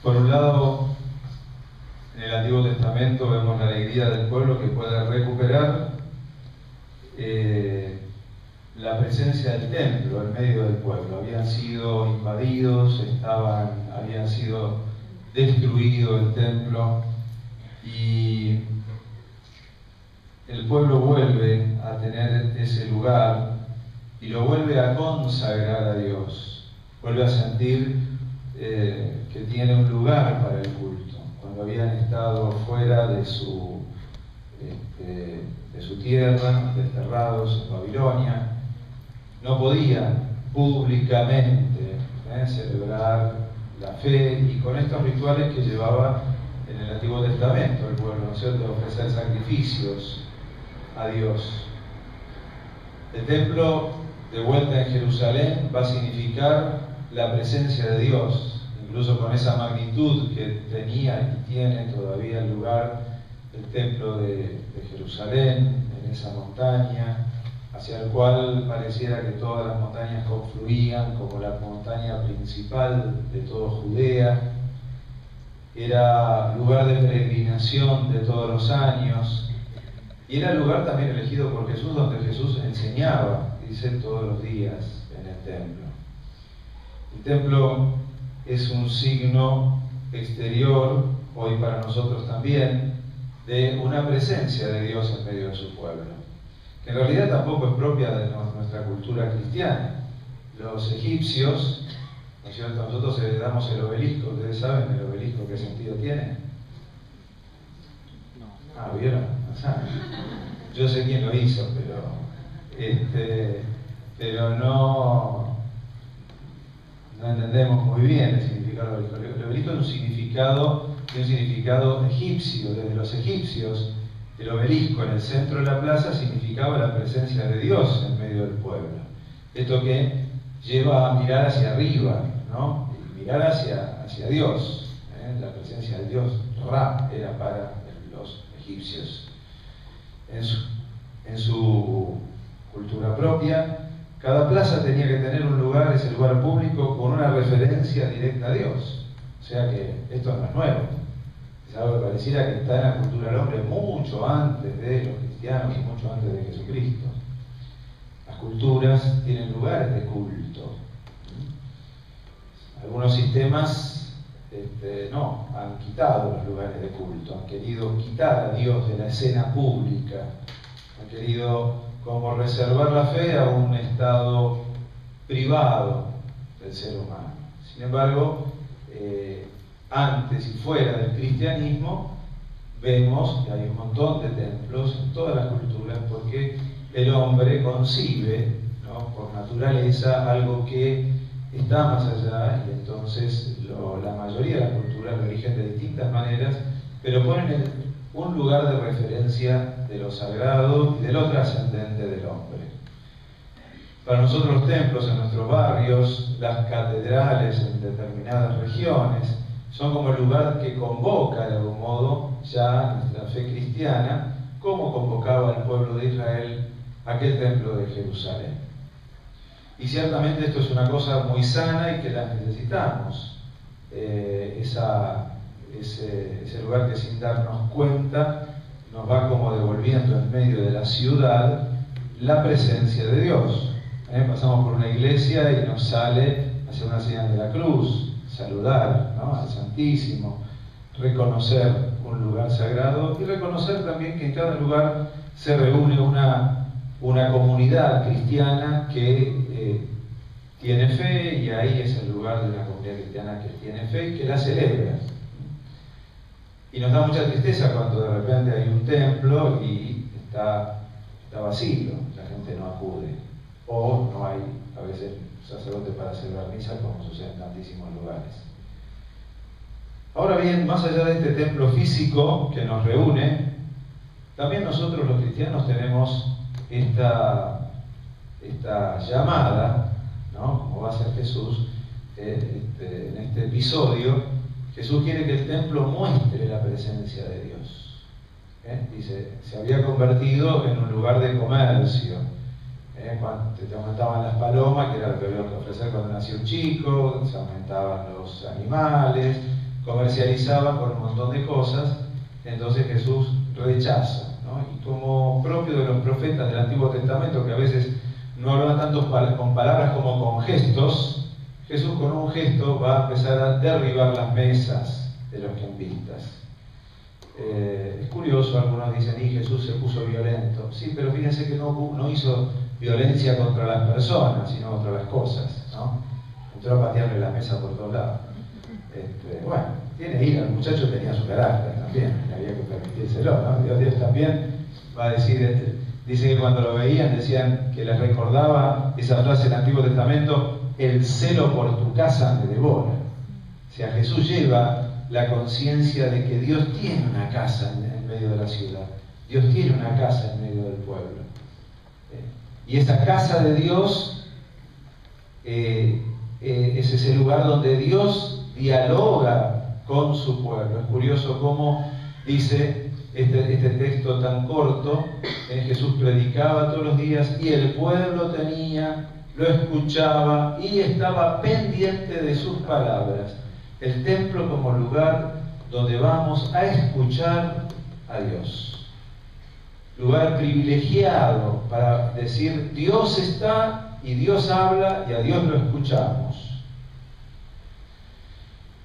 Por un lado, en el Antiguo Testamento vemos la alegría del pueblo que puede recuperar la presencia del templo en medio del pueblo. Habían sido invadidos, habían sido destruido el templo, y el pueblo vuelve a tener ese lugar y lo vuelve a consagrar a Dios, vuelve a sentir que tiene un lugar para el culto. Cuando habían estado fuera de su tierra, desterrados en Babilonia, no podían públicamente celebrar la fe, y con estos rituales que llevaba en el Antiguo Testamento el pueblo, ¿no es cierto?, de ofrecer sacrificios a Dios. El templo, de vuelta en Jerusalén, va a significar la presencia de Dios, incluso con esa magnitud que tenía y tiene todavía el lugar del templo de Jerusalén, en esa montaña, hacia el cual pareciera que todas las montañas confluían como la montaña principal de toda Judea. Era lugar de peregrinación de todos los años, y era el lugar también elegido por Jesús, donde Jesús enseñaba, dice, todos los días en el templo. El templo es un signo exterior, hoy para nosotros también, de una presencia de Dios en medio de su pueblo, que en realidad tampoco es propia de nuestra cultura cristiana. Los egipcios, ¿no es cierto?, nosotros heredamos el obelisco. ¿Ustedes saben el obelisco qué sentido tiene? No. Ah, ¿vieron? No saben. Yo sé quién lo hizo, pero no entendemos muy bien el significado del obelisco. El obelisco tiene un significado egipcio. Desde los egipcios, el obelisco en el centro de la plaza significaba la presencia de Dios en medio del pueblo. Esto que lleva a mirar hacia arriba, ¿no? Y mirar hacia Dios. La presencia de Dios, Ra, era para los egipcios. En su cultura propia, cada plaza tenía que tener un lugar, ese lugar público, con una referencia directa a Dios. O sea que esto no es nuevo. Es algo que pareciera que está en la cultura del hombre mucho antes de los cristianos y mucho antes de Jesucristo. Las culturas tienen lugares de culto. Algunos sistemas han quitado los lugares de culto, han querido quitar a Dios de la escena pública, han querido como reservar la fe a un estado privado del ser humano. Sin embargo, antes y fuera del cristianismo, vemos que hay un montón de templos en todas las culturas, porque el hombre concibe, ¿no?, por naturaleza, algo que está más allá, y entonces la mayoría de las culturas lo eligen de distintas maneras, pero ponen un lugar de referencia de lo sagrado y de lo trascendente del hombre. Para nosotros los templos en nuestros barrios, las catedrales en determinadas regiones, son como el lugar que convoca de algún modo ya nuestra fe cristiana, como convocaba al pueblo de Israel aquel templo de Jerusalén. Y ciertamente esto es una cosa muy sana y que la necesitamos, ese lugar que sin darnos cuenta nos va como devolviendo en medio de la ciudad la presencia de Dios. Pasamos por una iglesia y nos sale hacer una señal de la cruz, saludar, ¿no?, al Santísimo, reconocer un lugar sagrado y reconocer también que en cada lugar se reúne una comunidad cristiana que tiene fe, y ahí es el lugar de una comunidad cristiana que tiene fe y que la celebra. Y nos da mucha tristeza cuando de repente hay un templo y está vacío, la gente no acude, o no hay a veces sacerdote para celebrar misa, como sucede en tantísimos lugares. Ahora bien, más allá de este templo físico que nos reúne, también nosotros los cristianos tenemos esta llamada, ¿no?, como va a ser Jesús en este episodio. Jesús quiere que el templo muestre la presencia de Dios. Dice, se había convertido en un lugar de comercio. Cuando te aumentaban las palomas, que era lo que había que ofrecer cuando nació un chico, se aumentaban los animales, comercializaba con un montón de cosas. Entonces Jesús rechaza, ¿no? Y como propio de los profetas del Antiguo Testamento, que a veces no hablan tanto con palabras como con gestos, Jesús con un gesto va a empezar a derribar las mesas de los cambistas. Es curioso, algunos dicen, y Jesús se puso violento. Sí, pero fíjense que no hizo violencia contra las personas, sino contra las cosas, ¿no? Entró a patearle la mesa por todos lados. Bueno, tiene ira, el muchacho tenía su carácter también, había que permitírselo, ¿no? Dios también va a decir, dice que cuando lo veían decían que les recordaba esa frase del Antiguo Testamento, el celo por tu casa me devora. O sea, Jesús lleva la conciencia de que Dios tiene una casa en medio de la ciudad, Dios tiene una casa en medio del pueblo. Y esa casa de Dios es ese lugar donde Dios dialoga con su pueblo. Es curioso cómo dice este texto tan corto, Jesús predicaba todos los días y el pueblo lo escuchaba y estaba pendiente de sus palabras. El templo como lugar donde vamos a escuchar a Dios. Lugar privilegiado para decir Dios está y Dios habla y a Dios lo escuchamos.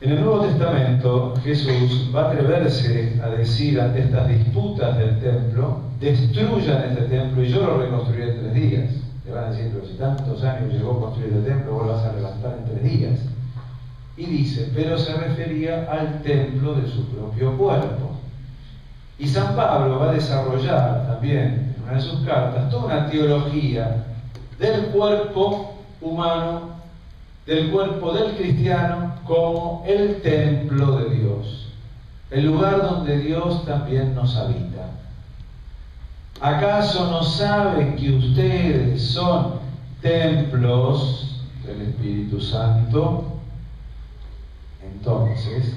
En el Nuevo Testamento Jesús va a atreverse a decir ante estas disputas del templo, destruyan este templo y yo lo reconstruiré en 3 días. Le van a decir, pero si tantos años llevó a construir el templo, vos lo vas a levantar en 3 días. Y dice, pero se refería al templo de su propio cuerpo. Y San Pablo va a desarrollar también en una de sus cartas toda una teología del cuerpo humano, del cuerpo del cristiano, como el templo de Dios, el lugar donde Dios también nos habita. ¿Acaso no saben que ustedes son templos del Espíritu Santo? Entonces,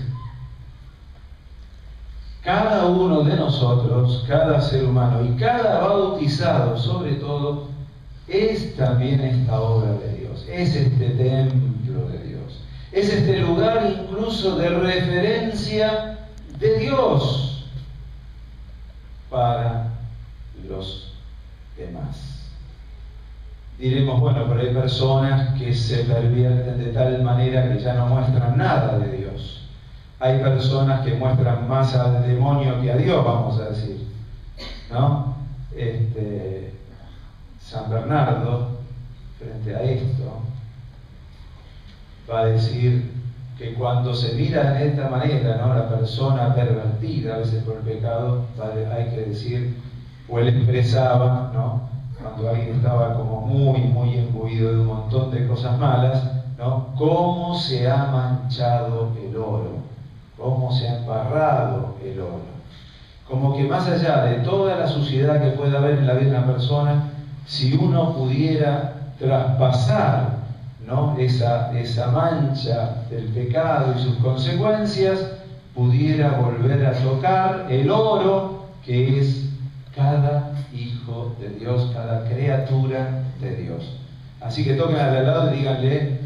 cada uno de nosotros, cada ser humano y cada bautizado sobre todo, es también esta obra de Dios, es este templo de Dios, es este lugar incluso de referencia de Dios para los demás. Diremos, bueno, pero hay personas que se pervierten de tal manera que ya no muestran nada de Dios. Hay personas que muestran más al demonio que a Dios, vamos a decir, ¿no? San Bernardo, frente a esto, va a decir que cuando se mira de esta manera, ¿no?, la persona pervertida, a veces por el pecado, hay que decir, o él expresaba, ¿no?, cuando alguien estaba como muy imbuido de un montón de cosas malas, ¿no?, cómo se ha manchado el oro, cómo se ha embarrado el oro. Como que más allá de toda la suciedad que pueda haber en la vida de una persona, si uno pudiera traspasar, ¿no?, esa mancha del pecado y sus consecuencias, pudiera volver a tocar el oro que es cada hijo de Dios, cada criatura de Dios. Así que toquen al lado y díganle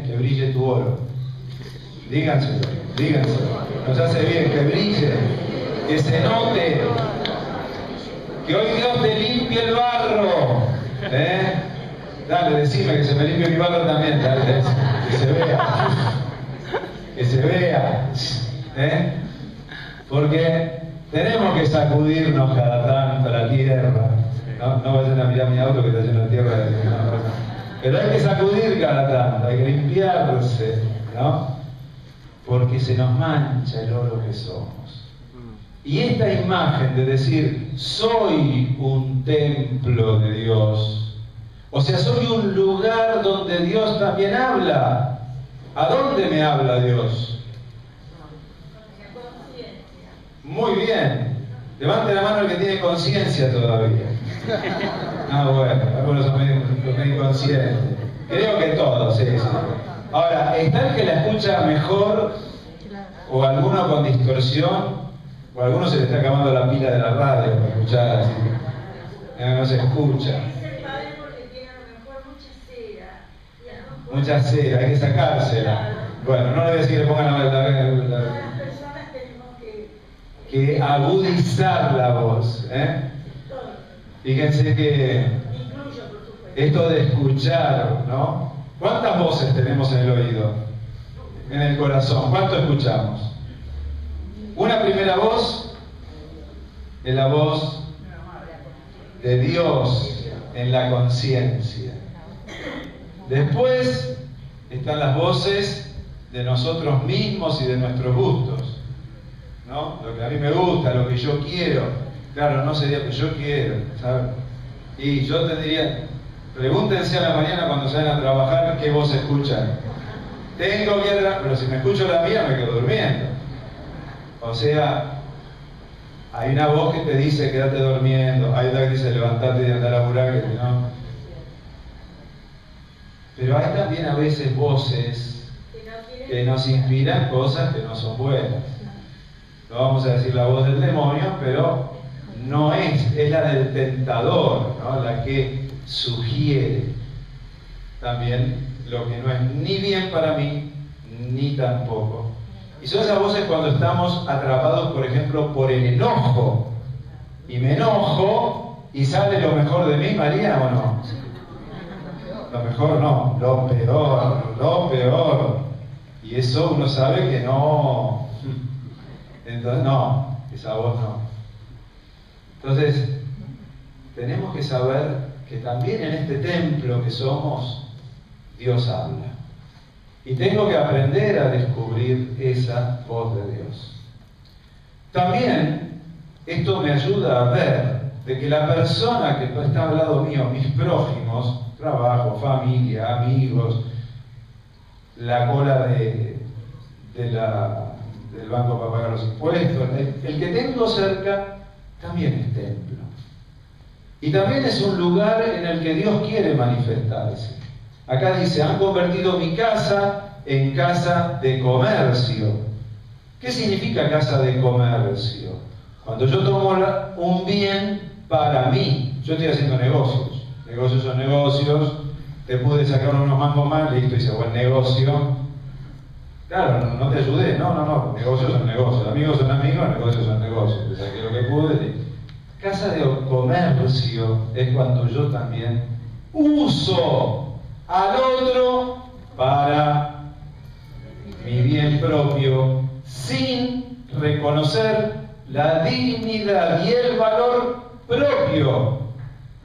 que brille tu oro. Díganselo. Nos hace bien que brille, que se note, que hoy Dios te limpie el barro. Dale, decime que se me limpie mi barro también, dale, que se vea. Porque tenemos que sacudirnos cada tanto la tierra. No vayan a mirar mi auto que está lleno de tierra. Pero hay que sacudir cada tanto, hay que limpiarse, ¿no? Porque se nos mancha el oro que somos. Y esta imagen de decir, soy un templo de Dios, o sea, soy un lugar donde Dios también habla. ¿A dónde me habla Dios? Muy bien. Levante la mano el que tiene conciencia todavía. Bueno, algunos son medio inconscientes. Creo que todos, sí. Ahora, ¿está el que la escucha mejor? ¿O alguno con distorsión? ¿O a alguno se le está acabando la pila de la radio para escuchar así? No se escucha. Mucha cera, hay que sacársela. Bueno, no le voy a decir que le pongan Todas las personas tenemos que agudizar la voz. Fíjense que incluyo, por supuesto. esto de escuchar, ¿no? ¿Cuántas voces tenemos en el oído? En el corazón. ¿Cuánto escuchamos? Una primera voz es la voz de Dios en la conciencia. Después están las voces de nosotros mismos y de nuestros gustos, ¿no? Lo que a mí me gusta, lo que yo quiero. Claro, no sería que yo quiero, ¿sabes? Y yo tendría, pregúntense a la mañana cuando salen a trabajar qué voz escuchan. Tengo que pero si me escucho la mía me quedo durmiendo. O sea, hay una voz que te dice quédate durmiendo, hay otra que dice levantate y anda a laburar, que no. Pero hay también a veces voces que nos inspiran cosas que no son buenas. No vamos a decir la voz del demonio, pero no es la del tentador, ¿no? La que sugiere también lo que no es ni bien para mí, ni tampoco. Y son esas voces cuando estamos atrapados, por ejemplo, por el enojo. Y me enojo y sale lo mejor de mí, María, ¿o no? Lo mejor no, lo peor, lo peor. Y eso uno sabe que no. Entonces, no, esa voz no. Entonces, tenemos que saber que también en este templo que somos, Dios habla. Y tengo que aprender a descubrir esa voz de Dios. También, esto me ayuda a ver de que la persona que está al lado mío, mis prójimos, trabajo, familia, amigos, la cola del banco para pagar los impuestos, el que tengo cerca también es templo. Y también es un lugar en el que Dios quiere manifestarse. Acá dice, han convertido mi casa en casa de comercio. ¿Qué significa casa de comercio? Cuando yo tomo un bien para mí, yo estoy haciendo negocios. Negocios son negocios, te pude sacar unos mangos más, listo, hice buen negocio. Claro, no te ayudé, no, negocios son negocios, amigos son amigos, negocios son negocios. Te saqué lo que pude. Casa de comercio es cuando yo también uso al otro para mi bien propio, sin reconocer la dignidad y el valor propio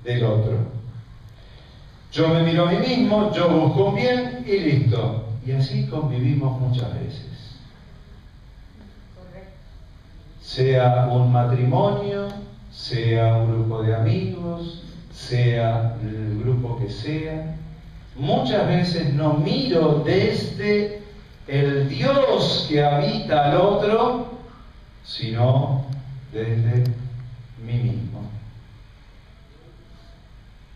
del otro. Yo me miro a mí mismo, yo busco un bien y listo. Y así convivimos muchas veces. Sea un matrimonio, sea un grupo de amigos, sea el grupo que sea. Muchas veces no miro desde el Dios que habita al otro, sino desde mí mismo.